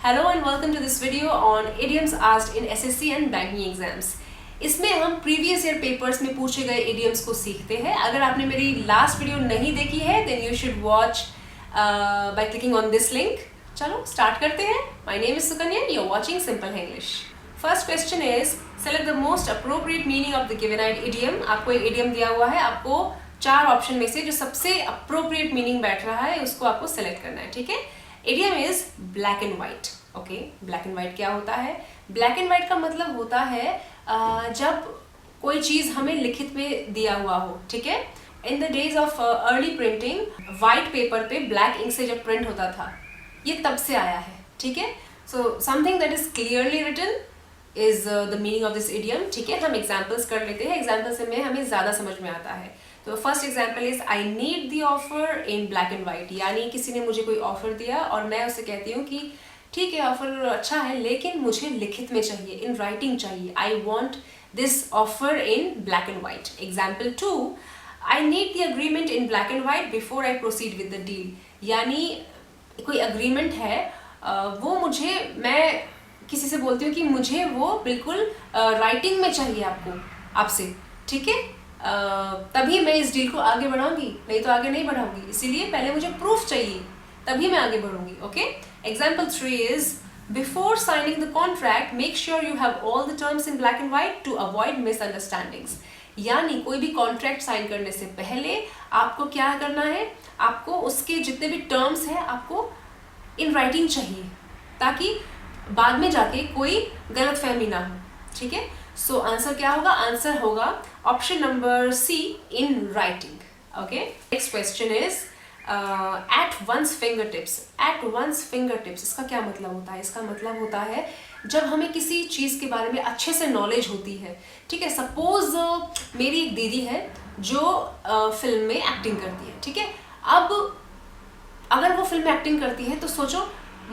Hello and welcome to this video on idioms asked in SSC and banking exams. इसमें हम previous year papers में पूछे गए idioms को सीखते हैं. अगर आपने मेरी लास्ट वीडियो नहीं देखी है then you should watch by clicking on this link. चलो स्टार्ट करते हैं. My name is Sukanya. You're watching Simple English. First question is select the most appropriate meaning of the given idiom. आपको एक idiom दिया हुआ है. आपको चार ऑप्शन में से जो सबसे appropriate meaning बैठ रहा है उसको आपको select करना है. ठीक है. Idiom is black and white. Okay, black and white क्या होता है? ब्लैक एंड वाइट का मतलब होता है जब कोई चीज हमें लिखित में दिया हुआ हो. ठीक है. In the days of early printing white paper पे ब्लैक इंक से जब प्रिंट होता था, ये तब से आया है. ठीक है. So something that is clearly written is the meaning of this idiom. ठीक है. हम एग्जाम्पल्स कर लेते हैं. एग्जाम्पल्स में हमें ज्यादा समझ में आता है. तो first example is I need the offer in black and white. यानी किसी ने मुझे कोई ऑफर दिया और मैं उससे कहती हूँ कि ठीक है, ऑफर अच्छा है लेकिन मुझे लिखित में चाहिए, इन राइटिंग चाहिए. I want this offer in black and white. Example 2, I need the agreement in black and white before I proceed with the deal. यानी कोई अग्रीमेंट है, वो मुझे, मैं किसी से बोलती हूँ कि मुझे वो बिल्कुल राइटिंग में चाहिए आपसे. ठीक है. तभी मैं इस डील को आगे बढ़ाऊंगी, नहीं तो आगे नहीं बढ़ाऊंगी. इसीलिए पहले मुझे प्रूफ चाहिए, तभी मैं आगे बढ़ूंगी. Okay. Example 3 is before signing the contract make sure you have all the terms in black and white to avoid misunderstandings. यानी कोई भी कॉन्ट्रैक्ट साइन करने से पहले आपको क्या करना है, आपको उसके जितने भी टर्म्स हैं आपको इन राइटिंग चाहिए ताकि बाद में जाके कोई गलतफहमी ना हो. ठीक है. सो आंसर क्या होगा? आंसर होगा option number C, in writing. Okay. Next question is at one's finger tips. At one's finger tips इसका क्या मतलब होता है? इसका मतलब होता है जब हमें किसी चीज़ के बारे में अच्छे से नॉलेज होती है. ठीक है. सपोज मेरी एक दीदी है जो फिल्म में एक्टिंग करती है. ठीक है. अब अगर वो फिल्म में एक्टिंग करती है तो सोचो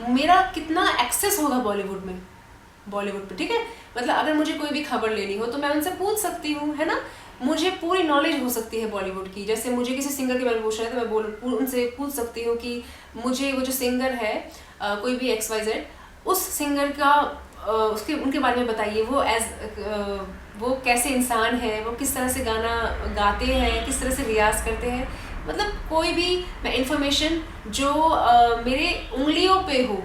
मेरा कितना एक्सेस होगा बॉलीवुड पे. ठीक है. मतलब अगर मुझे कोई भी खबर लेनी हो तो मैं उनसे पूछ सकती हूँ, है ना. मुझे पूरी नॉलेज हो सकती है बॉलीवुड की. जैसे मुझे किसी सिंगर के बारे में पूछना है तो मैं उनसे पूछ सकती हूँ कि मुझे वो जो सिंगर है कोई भी XYZ, उस सिंगर का उनके बारे में बताइए. वो कैसे इंसान है, वो किस तरह से गाना गाते हैं, किस तरह से रियाज करते हैं. मतलब कोई भी मैं इन्फॉर्मेशन जो मेरे उंगलियों पे हो,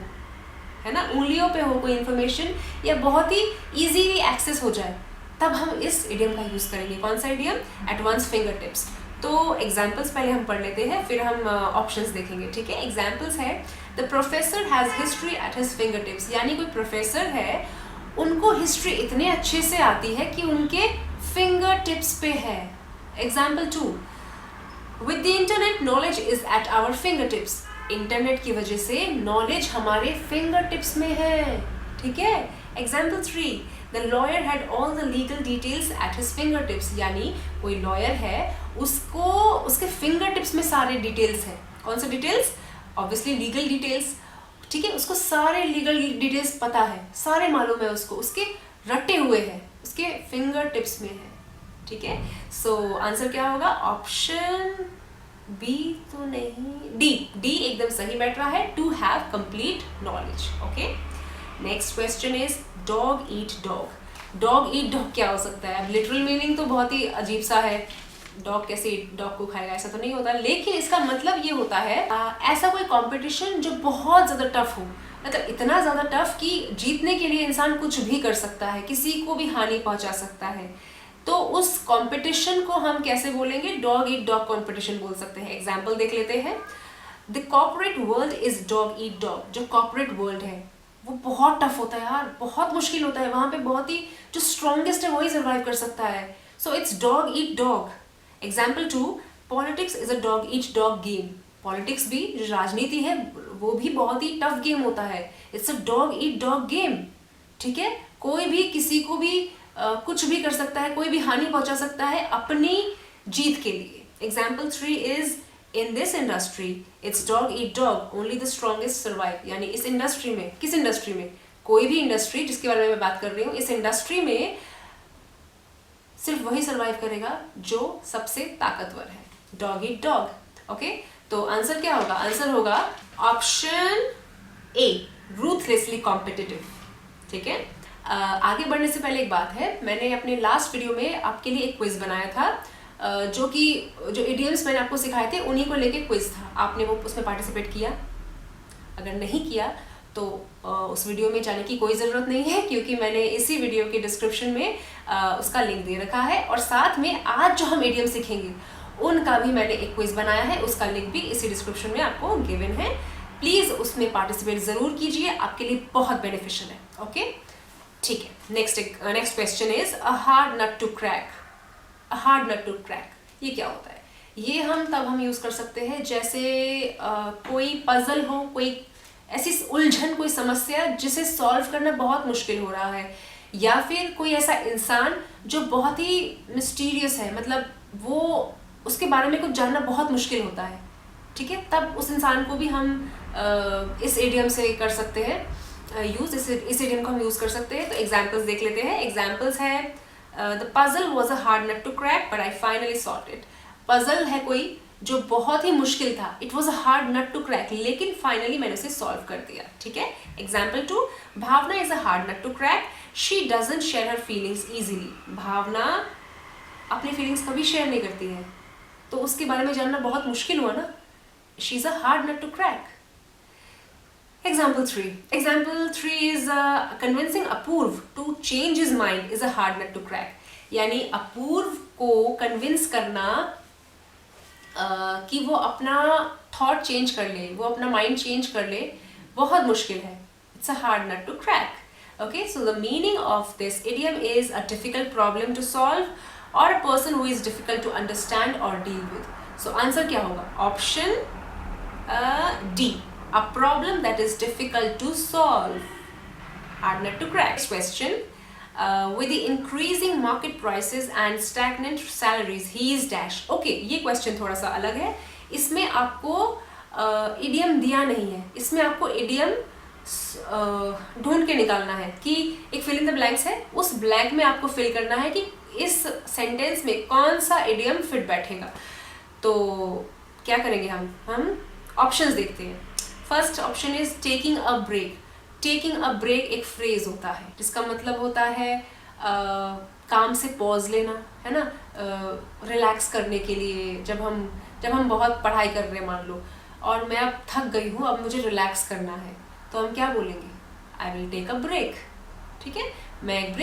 है ना, उंगलियों पे हो कोई इन्फॉर्मेशन, या बहुत ही ईजीली एक्सेस हो जाए, तब हम इस इडियम का यूज करेंगे. कौन सा idiom? At one's finger tips. तो एग्जाम्पल्स पहले हम पढ़ लेते हैं, फिर हम ऑप्शंस देखेंगे. ठीक है. एग्जाम्पल्स है the professor has history at his finger tips. यानी कोई प्रोफेसर है, उनको हिस्ट्री इतने अच्छे से आती है कि उनके फिंगर टिप्स पे है. Example 2, with the internet knowledge is at our finger tips. Internet की वजह से नॉलेज हमारे फिंगर टिप्स में है. ठीक है. Example 3, The lawyer had all the legal details at his fingertips. यानी कोई लॉयर है, उसको उसके फिंगर टिप्स में सारे डिटेल्स हैं. कौन से डिटेल्स? Obviously legal details. ठीक है. उसको सारे लीगल डिटेल्स पता है, सारे मालूम है उसको, उसके रटे हुए हैं, उसके फिंगर टिप्स में है. ठीक है. सो आंसर क्या होगा? ऑप्शन बी तो नहीं, डी एकदम सही बैठ रहा है. To have complete knowledge. Okay. Next question is dog eat dog. Dog eat dog क्या हो सकता है? अब लिटरल मीनिंग तो बहुत ही अजीब सा है. डॉग कैसे डॉग को खाएगा? ऐसा तो नहीं होता. लेकिन इसका मतलब ये होता है ऐसा कोई कंपटीशन जो बहुत ज़्यादा टफ हो, मतलब इतना ज़्यादा टफ कि जीतने के लिए इंसान कुछ भी कर सकता है, किसी को भी हानि पहुंचा सकता है. तो उस कंपटीशन को हम कैसे बोलेंगे? डॉग ईट डॉग कंपटीशन बोल सकते हैं. एग्जाम्पल देख लेते हैं. The corporate world is dog eat dog. जो कॉर्पोरेट वर्ल्ड है वो बहुत टफ होता है यार, बहुत मुश्किल होता है. वहां पे बहुत ही जो स्ट्रॉन्गेस्ट है वही सर्वाइव कर सकता है. So it's dog eat dog. Example 2, politics is a dog eat dog game. Politics भी, जो राजनीति है, वो भी बहुत ही टफ गेम होता है. It's a dog eat dog game. ठीक है. कोई भी किसी को भी कुछ भी कर सकता है, कोई भी हानि पहुंचा सकता है अपनी जीत के लिए. Example 3 is In this industry, it's dog eat dog. Only the strongest survive. यानी इस इंडस्ट्री में, किस इंडस्ट्री में? कोई भी इंडस्ट्री जिसके बारे में मैं बात कर रही हूँ, इस इंडस्ट्री में सिर्फ वही सर्वाइव करेगा जो सबसे ताकतवर है. Dog eat dog. ओके. तो आंसर क्या होगा? आंसर होगा ऑप्शन ए, रूथलेसली कॉम्पिटिटिव। ठीक है, आगे बढ़ने से पहले एक बात है, मैंने अपने लास्ट वीडियो में आपके लिए एक क्विज बनाया था, जो इडियम्स मैंने आपको सिखाए थे उन्हीं को लेके क्विज था। आपने वो उसमें पार्टिसिपेट किया? अगर नहीं किया तो उस वीडियो में जाने की कोई ज़रूरत नहीं है, क्योंकि मैंने इसी वीडियो के डिस्क्रिप्शन में उसका लिंक दे रखा है, और साथ में आज जो हम इडियम सीखेंगे उनका भी मैंने एक क्विज बनाया है, उसका लिंक भी इसी डिस्क्रिप्शन में आपको गिवन है। प्लीज़ उसमें पार्टिसिपेट ज़रूर कीजिए, आपके लिए बहुत बेनिफिशियल है। ओके, ठीक है। Next question is a hard nut to crack. A hard nut to crack, ये क्या होता है? ये हम यूज़ कर सकते हैं जैसे कोई पजल हो, कोई ऐसी उलझन, कोई समस्या जिसे सॉल्व करना बहुत मुश्किल हो रहा है, या फिर कोई ऐसा इंसान जो बहुत ही मिस्टीरियस है, मतलब वो उसके बारे में कुछ जानना बहुत मुश्किल होता है। ठीक है, तब उस इंसान को भी हम इस इडियम से कर सकते हैं यूज़, इस इडियम को हम यूज़ कर सकते हैं। तो एग्जाम्पल्स देख लेते हैं। एग्जाम्पल्स है the puzzle was a hard nut to crack but I finally solved it. Puzzle है कोई जो बहुत ही मुश्किल था, it was a hard nut to crack, लेकिन फाइनली मैंने उसे सॉल्व कर दिया। ठीक है, example 2, Bhavna is a hard nut to crack, she doesn't share her feelings easily. Bhavna अपनी फीलिंग्स कभी शेयर नहीं करती है, तो उसके बारे में जानना बहुत मुश्किल हुआ ना, she is a hard nut to crack. Example 3 is convincing Apurv to change his mind is a hard nut to crack. यानी अपूर्व को कन्विंस करना कि वो अपना थॉट चेंज कर ले, वो अपना माइंड चेंज कर ले, बहुत मुश्किल है। It's a hard nut to crack. Okay, so the meaning of this idiom is a difficult problem to solve और a person who is difficult to understand और डील विद। सो आंसर क्या होगा? Option D, a problem that is difficult to solve, hard nut to crack. Next question, with the increasing market prices and stagnant salaries he is dash. Okay, ये question थोड़ा सा अलग है, इसमें आपको idiom दिया नहीं है, इसमें आपको इडियम ढूंढ के निकालना है कि एक फिल इन द ब्लैंक्स है, उस ब्लैंक में आपको फिल करना है कि इस सेंटेंस में कौन सा इडियम फिट बैठेगा। तो क्या करेंगे हम ऑप्शंस देखते हैं। First option is taking a break. Taking a break एक फ्रेज होता है जिसका मतलब होता है काम से पॉज लेना, है ना, रिलैक्स करने के लिए। जब हम बहुत पढ़ाई कर रहे हैं मान लो, और मैं अब थक गई हूँ, अब मुझे रिलैक्स करना है, तो हम क्या बोलेंगे? I will take a break. ठीक है, मैं एक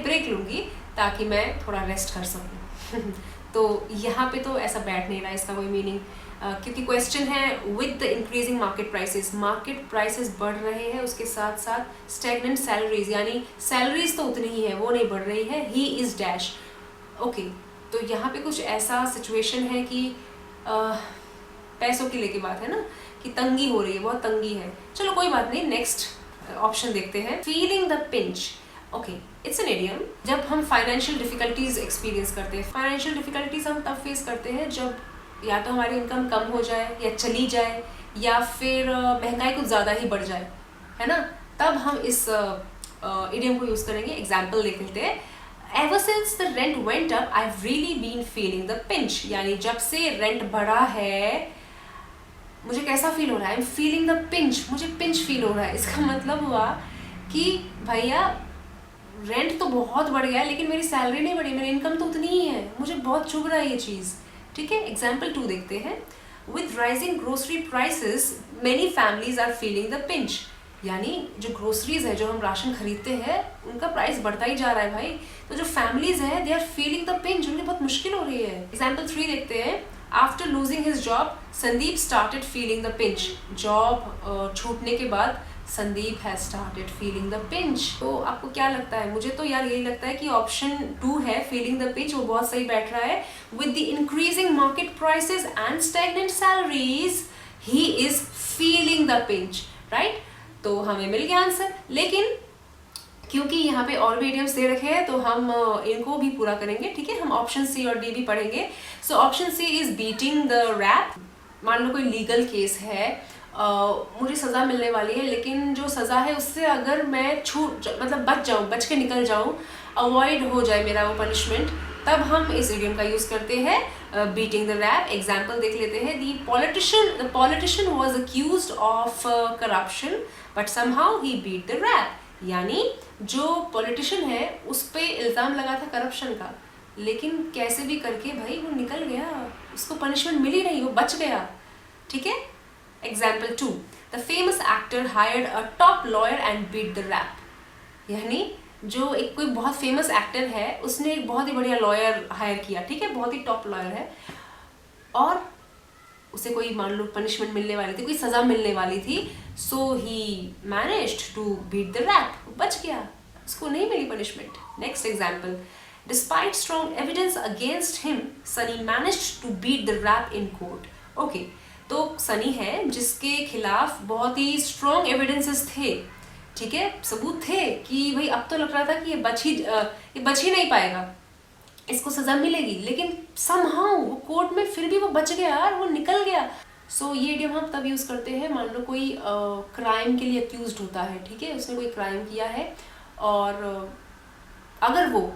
ब्रेक लूँगी ताकि मैं थोड़ा रेस्ट कर सकूँ। तो यहाँ पे तो ऐसा बैठ नहीं रहा, इसका कोई मीनिंग, क्योंकि क्वेश्चन है with the increasing market prices बढ़ रहे हैं, उसके साथ साथ स्टैग्नेंट सैलरीज, यानी सैलरीज तो उतनी ही है, वो नहीं बढ़ रही है, ही इज डैश। ओके, तो यहाँ पे कुछ ऐसा सिचुएशन है कि पैसों की लेके बात है ना, कि तंगी हो रही है, बहुत तंगी है। चलो कोई बात नहीं, नेक्स्ट ऑप्शन देखते हैं। Feeling the pinch. Okay, it's an idiom जब हम फाइनेंशियल डिफिकल्टीज एक्सपीरियंस करते हैं। फाइनेंशियल डिफिकल्टीज हम तब फेस करते हैं जब या तो हमारी इनकम कम हो जाए या चली जाए, या फिर महंगाई कुछ ज़्यादा ही बढ़ जाए, है ना, तब हम इस इडियम को यूज़ करेंगे। एग्जाम्पल देख लेते हैं। Ever since the rent went up I have really been feeling the pinch. यानी जब से रेंट बढ़ा है मुझे कैसा फील हो रहा है? I am feeling the pinch, मुझे पिंच फील हो रहा है। इसका मतलब हुआ कि भैया रेंट तो बहुत बढ़ गया है, लेकिन मेरी सैलरी नहीं बढ़ी, मेरी इनकम तो उतनी ही है, मुझे बहुत चुभ रहा है ये चीज़। ठीक है, एग्जाम्पल 2 देखते हैं। With rising grocery prices many families are feeling the pinch. यानी जो ग्रोसरीज है, जो हम राशन खरीदते हैं, उनका प्राइस बढ़ता ही जा रहा है भाई, तो जो फैमिलीज है they are feeling the pinch, उन्हें बहुत मुश्किल हो रही है। एग्जाम्पल 3 देखते हैं। After losing his job Sandeep started feeling the pinch. Job छूटने के बाद Sandeep has started feeling the pinch. तो आपको क्या लगता है? मुझे तो यार यही लगता है कि ऑप्शन 2 है, फीलिंग द पिंच, वो बहुत सही बैठ रहा है। With the increasing market prices and stagnant salaries he is feeling the pinch, right. तो हमें मिल गया आंसर, लेकिन क्योंकि यहाँ पे और भी इडियम्स दे रखे हैं तो हम इनको भी पूरा करेंगे। ठीक है, हम ऑप्शन सी और डी भी पढ़ेंगे। So option C is beating the rap. मान लो कोई लीगल केस है, मुझे सज़ा मिलने वाली है, लेकिन जो सज़ा है उससे अगर मैं बच के निकल जाऊँ, अवॉइड हो जाए मेरा वो पनिशमेंट, तब हम इस इडियम का यूज़ करते हैं बीटिंग द रैप। एग्जाम्पल देख लेते हैं। The politician was accused of corruption but somehow he beat the rap. यानी जो पॉलिटिशियन है उस पे इल्ज़ाम लगा था करप्शन का, लेकिन कैसे भी करके भाई वो निकल गया, उसको पनिशमेंट मिली नहीं, वो बच गया। ठीक है। Example 2, the famous actor hired a top lawyer and beat the rap. यानी जो एक कोई बहुत फेमस एक्टर है उसने एक बहुत ही बढ़िया लॉयर हायर किया, ठीक है, बहुत ही टॉप लॉयर है, और उसे कोई मान लो पनिशमेंट मिलने वाली थी, कोई सजा मिलने वाली थी, so he managed to beat the rap, बच गया, उसको नहीं मिली punishment. Next example, despite strong evidence against him Sunny managed to beat the rap in court. Okay, तो सनी है जिसके खिलाफ बहुत ही स्ट्रॉन्ग एविडेंसेस थे, ठीक है, सबूत थे कि भाई अब तो लग रहा था कि ये बच ही नहीं पाएगा, इसको सजा मिलेगी, लेकिन समहाउ वो कोर्ट में फिर भी वो बच गया यार, वो निकल गया। सो ये इडियम हम तब यूज़ करते हैं, मान लो कोई क्राइम के लिए अक्यूज्ड होता है, ठीक है, उसने कोई क्राइम किया है और अगर वो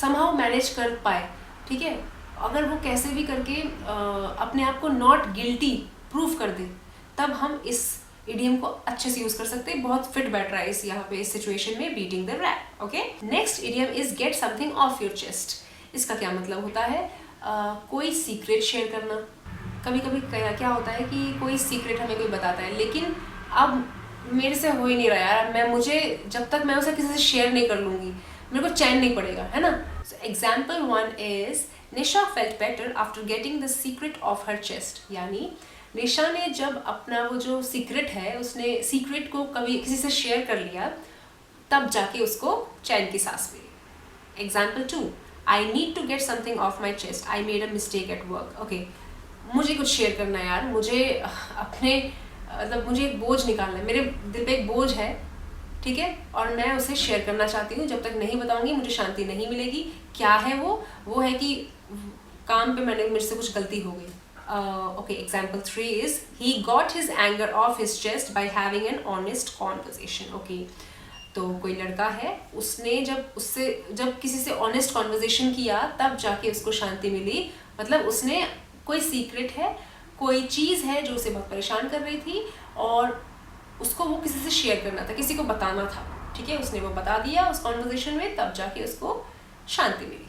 समहाउ मैनेज कर पाए, ठीक है, अगर वो कैसे भी करके अपने आप को नॉट गिल्टी प्रूव कर दे, तब हम इस इडियम को अच्छे से यूज कर सकते हैं, बहुत फिट बैठ रहा है इस यहाँ पे इस सिचुएशन में, beating the rap. Okay, next idiom is get something off your chest. इसका क्या मतलब होता है? कोई सीक्रेट शेयर करना। कभी कभी क्या होता है कि कोई सीक्रेट हमें कोई बताता है, लेकिन अब मेरे से हो ही नहीं रहा यार, मुझे जब तक मैं उसे किसी से शेयर नहीं कर लूँगी मेरे को चैन नहीं पड़ेगा, है ना। Example 1 is Nisha felt better after getting the secret of her chest. यानी निशा ने जब अपना वो जो सीक्रेट है, उसने सीक्रेट को कभी किसी से शेयर कर लिया, तब जाके उसको चैन की सांस मिली। Example 2, I need to get something off my chest, I made a mistake at work. Okay, मुझे कुछ शेयर करना है यार, मुझे अपने मतलब मुझे एक बोझ निकालना है, मेरे दिल पे एक बोझ है, ठीक है, और मैं उसे शेयर करना चाहती हूँ। जब तक नहीं बताऊंगी मुझे शांति नहीं मिलेगी। क्या है वो है कि काम पे मेरे से कुछ गलती हो गई। Okay, example 3 is he got his anger off his chest by having an honest conversation. Okay, तो कोई लड़का है, उसने जब किसी से ऑनेस्ट कॉन्वर्जेशन किया तब जाके उसको शांति मिली। मतलब उसने कोई सीक्रेट है, कोई चीज़ है जो उसे बहुत परेशान कर रही थी और उसको वो किसी से शेयर करना था, किसी को बताना था, ठीक है, उसने वो बता दिया उस कॉन्वर्जेशन में, तब जाके उसको शांति मिली।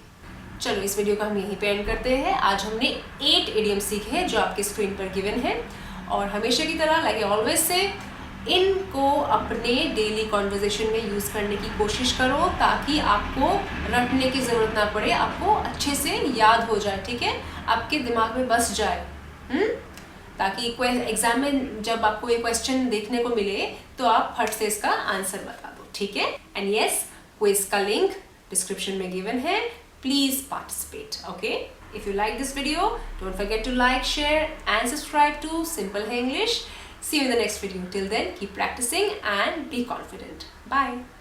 चलो इस वीडियो का हम यहीं पे एंड करते हैं। आज हमने 8 इडियम सीखे हैं जो आपके स्क्रीन पर गिवन है, और हमेशा की तरह लाइक ऑलवेज से इनको अपने डेली कॉन्वर्जेशन में यूज़ करने की कोशिश करो, ताकि आपको रटने की ज़रूरत ना पड़े, आपको अच्छे से याद हो जाए, ठीक है, आपके दिमाग में बस जाए, ताकि एग्जाम में जब आपको ये क्वेश्चन देखने को मिले तो आप फट से इसका आंसर बता दो, ठीक है। एंड यस, क्विज का लिंक डिस्क्रिप्शन में गिवन है, please participate. Okay, if you like this video, don't forget to like, share and subscribe to Simple Hey English. See you in the next video. Till then, keep practicing and be confident. Bye.